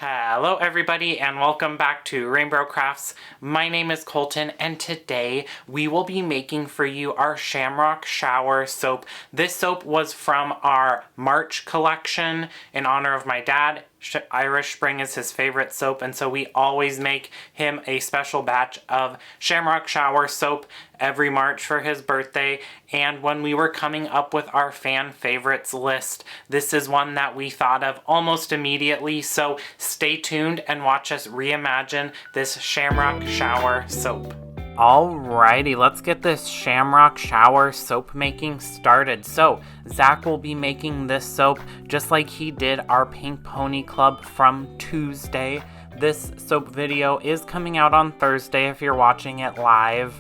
Hello everybody and welcome back to RainBro Crafts. My name is Colton and today we will be making for you our Shamrock Shower soap. This soap was from our March collection in honor of my dad. Irish Spring is his favorite soap, and so we always make him a special batch of Shamrock Shower soap every March for his birthday. And when we were coming up with our fan favorites list, this is one that we thought of almost immediately, so stay tuned and watch us reimagine this Shamrock Shower soap. Alrighty, let's get this Shamrock Shower soap making started. So, Zach will be making this soap just like he did our Pink Pony Club from Tuesday. This soap video is coming out on Thursday if you're watching it live.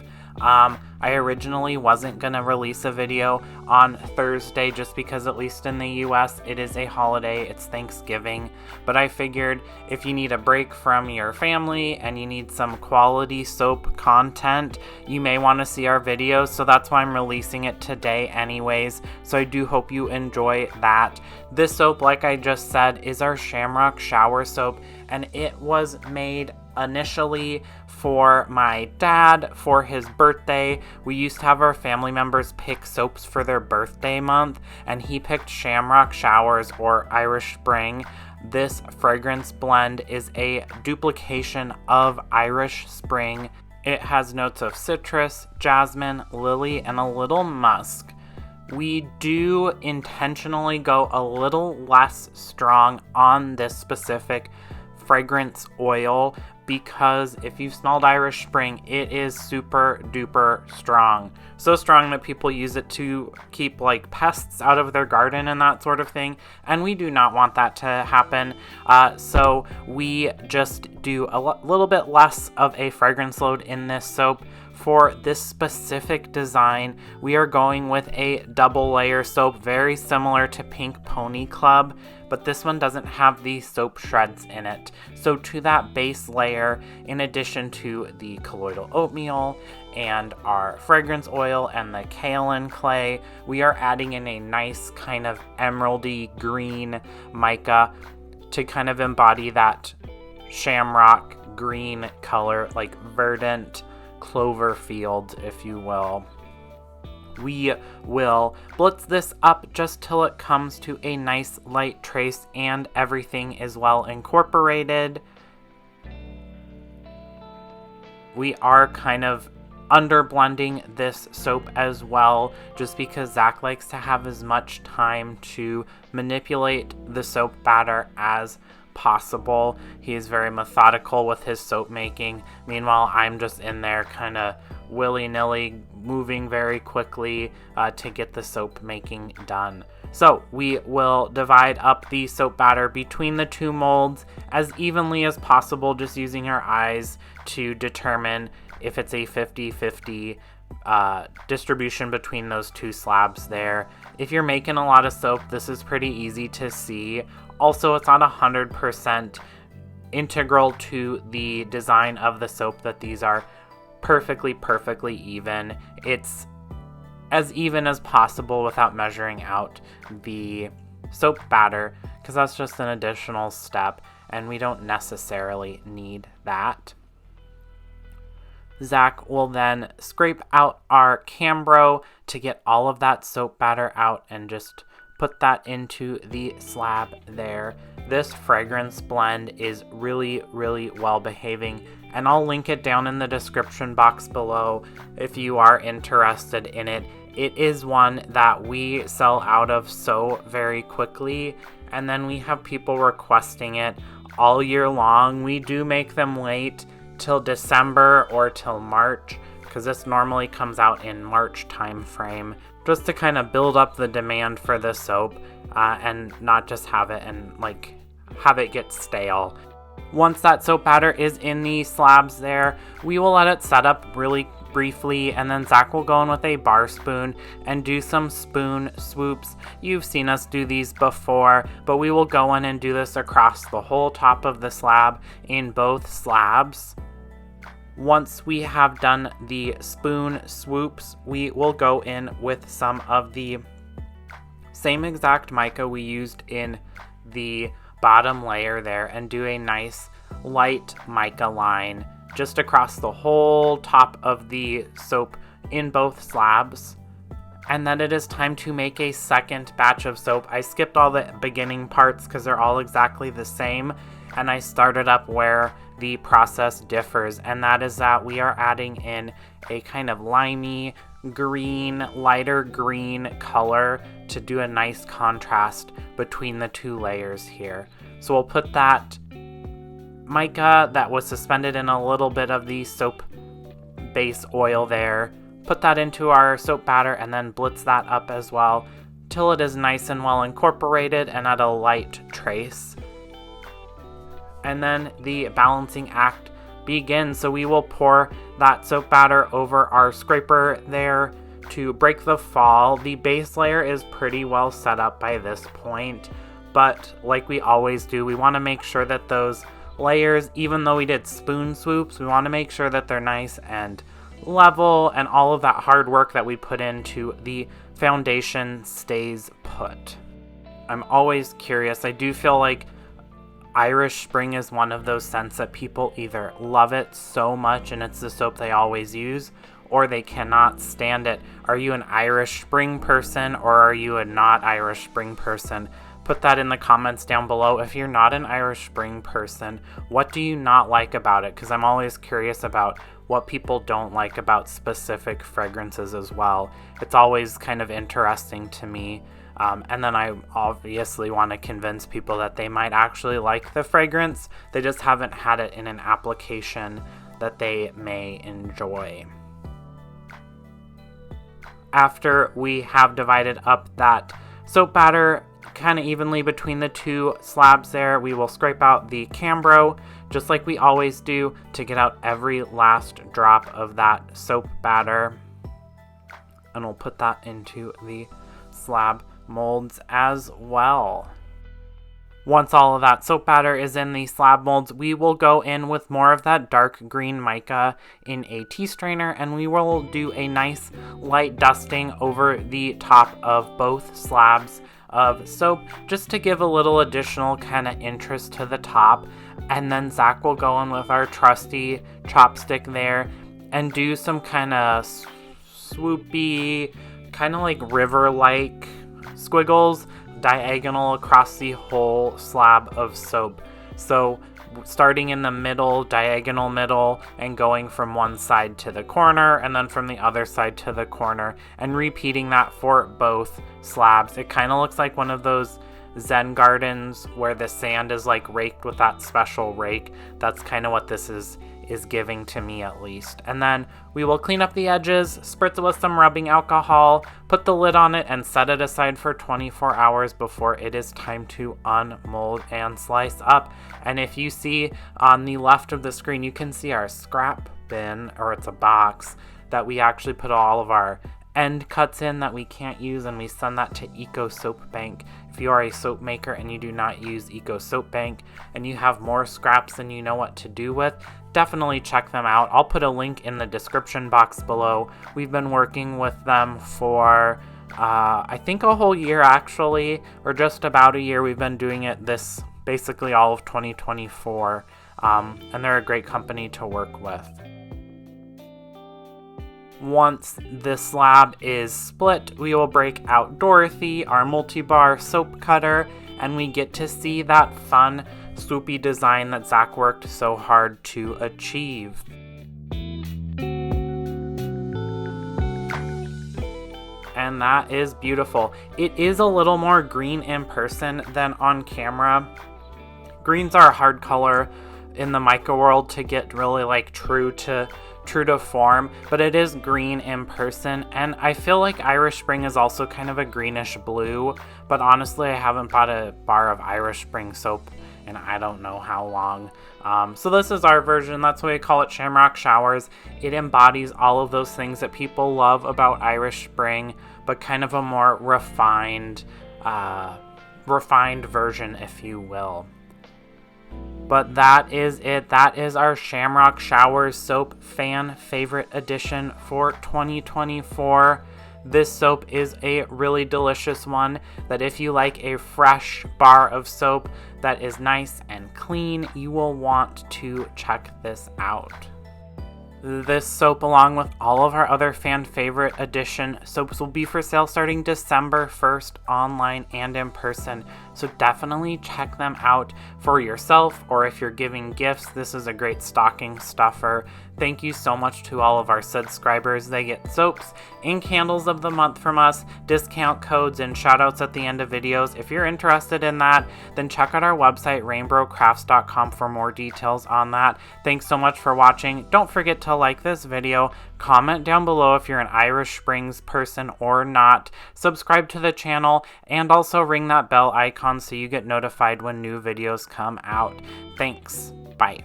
I originally wasn't going to release a video on Thursday just because, at least in the US, it is a holiday, it's Thanksgiving. But I figured if you need a break from your family and you need some quality soap content, you may want to see our videos, so that's why I'm releasing it today anyways. So I do hope you enjoy that. This soap, like I just said, is our Shamrock Shower soap, and it was made initially for my dad for his birthday. We used to have our family members pick soaps for their birthday month, and he picked Shamrock Showers or Irish Spring. This fragrance blend is a duplication of Irish Spring. It has notes of citrus, jasmine, lily, and a little musk. We do intentionally go a little less strong on this specific fragrance oil because if you've smelled Irish Spring, it is super duper strong. So strong that people use it to keep like pests out of their garden and that sort of thing, and we do not want that to happen. So we just do a little bit less of a fragrance load in this soap. For this specific design, we are going with a double layer soap, very similar to Pink Pony Club, but this one doesn't have the soap shreds in it. So to that base layer, in addition to the colloidal oatmeal and our fragrance oil and the kaolin clay, we are adding in a nice kind of emeraldy green mica to kind of embody that shamrock green color, like verdant clover field, if you will. We will blitz this up just till it comes to a nice light trace and everything is well incorporated. We are kind of under blending this soap as well, just because Zach likes to have as much time to manipulate the soap batter as possible. He is very methodical with his soap making. Meanwhile, I'm just in there kind of willy-nilly moving very quickly to get the soap making done. So we will divide up the soap batter between the two molds as evenly as possible, just using our eyes to determine if it's a 50-50 distribution between those two slabs there. If you're making a lot of soap, this is pretty easy to see. Also, it's not 100% integral to the design of the soap that these are perfectly even. It's as even as possible without measuring out the soap batter, because that's just an additional step and we don't necessarily need that. Zach will then scrape out our Cambro to get all of that soap batter out and just put that into the slab there. This fragrance blend is really well behaving, and I'll link it down in the description box below if you are interested in it. It is one that we sell out of so very quickly, and then we have people requesting it all year long. We do make them wait till December or till March, because this normally comes out in March time frame, just to kind of build up the demand for the soap and not just have it get stale. Once that soap batter is in the slabs there, we will let it set up really briefly, and then Zach will go in with a bar spoon and do some spoon swoops. You've seen us do these before, but we will go in and do this across the whole top of the slab in both slabs. Once we have done the spoon swoops, we will go in with some of the same exact mica we used in the bottom layer there and do a nice light mica line just across the whole top of the soap in both slabs. And then it is time to make a second batch of soap. I skipped all the beginning parts because they're all exactly the same, and I started up where the process differs, and that is that we are adding in a kind of limey green, lighter green color to do a nice contrast between the two layers here. So we'll put that mica that was suspended in a little bit of the soap base oil there, put that into our soap batter, and then blitz that up as well till it is nice and well incorporated and at a light trace. And then the balancing act begins. So we will pour that soap batter over our scraper there to break the fall. The base layer is pretty well set up by this point, but like we always do, we want to make sure that those layers, even though we did spoon swoops, we want to make sure that they're nice and level, and all of that hard work that we put into the foundation stays put. I'm always curious. I do feel like Irish Spring is one of those scents that people either love it so much and it's the soap they always use, or they cannot stand it. Are you an Irish Spring person, or are you a not Irish Spring person? Put that in the comments down below. If you're not an Irish Spring person, what do you not like about it? Because I'm always curious about what people don't like about specific fragrances as well. It's always kind of interesting to me. And then I obviously want to convince people that they might actually like the fragrance. They just haven't had it in an application that they may enjoy. After we have divided up that soap batter kind of evenly between the two slabs there, we will scrape out the Cambro, just like we always do, to get out every last drop of that soap batter. And we'll put that into the slab molds as well. Once all of that soap batter is in the slab molds, we will go in with more of that dark green mica in a tea strainer, and we will do a nice light dusting over the top of both slabs of soap, just to give a little additional kind of interest to the top. And then Zach will go in with our trusty chopstick there and do some kind of swoopy, kind of like river-like squiggles diagonal across the whole slab of soap. So starting in the middle, diagonal middle, and going from one side to the corner, and then from the other side to the corner, and repeating that for both slabs. It kind of looks like one of those Zen gardens where the sand is like raked with that special rake. That's kind of what this is giving to me, at least. And then we will clean up the edges, spritz it with some rubbing alcohol, put the lid on it, and set it aside for 24 hours before it is time to unmold and slice up. And if you see on the left of the screen, you can see our scrap bin, or it's a box that we actually put all of our end cuts in that we can't use, and we send that to Eco Soap Bank. If you are a soap maker and you do not use Eco Soap Bank and you have more scraps than you know what to do with, definitely check them out. I'll put a link in the description box below. We've been working with them for I think a whole year, actually, or just about a year. We've been doing it this basically all of 2024, and they're a great company to work with. Once this slab is split, we will break out Dorothy, our multi-bar soap cutter, and we get to see that fun, swoopy design that Zach worked so hard to achieve. And that is beautiful. It is a little more green in person than on camera. Greens are a hard color in the mica world to get really like true to form, but it is green in person, and I feel like Irish Spring is also kind of a greenish blue, but honestly I haven't bought a bar of Irish Spring soap in I don't know how long. So this is our version. That's why we call it Shamrock Showers. It embodies all of those things that people love about Irish Spring, but kind of a more refined version, if you will. But that is it. That is our Shamrock Showers Soap Fan Favorite Edition for 2024. This soap is a really delicious one that if you like a fresh bar of soap that is nice and clean, you will want to check this out. This soap, along with all of our other fan favorite edition soaps, will be for sale starting December 1st online and in person. So definitely check them out for yourself, or if you're giving gifts, this is a great stocking stuffer. Thank you so much to all of our subscribers. They get soaps and candles of the month from us, discount codes, and shoutouts at the end of videos. If you're interested in that, then check out our website, rainbrocrafts.com, for more details on that. Thanks so much for watching. Don't forget to like this video, comment down below if you're an Irish Springs person or not, subscribe to the channel, and also ring that bell icon so you get notified when new videos come out. Thanks. Bye.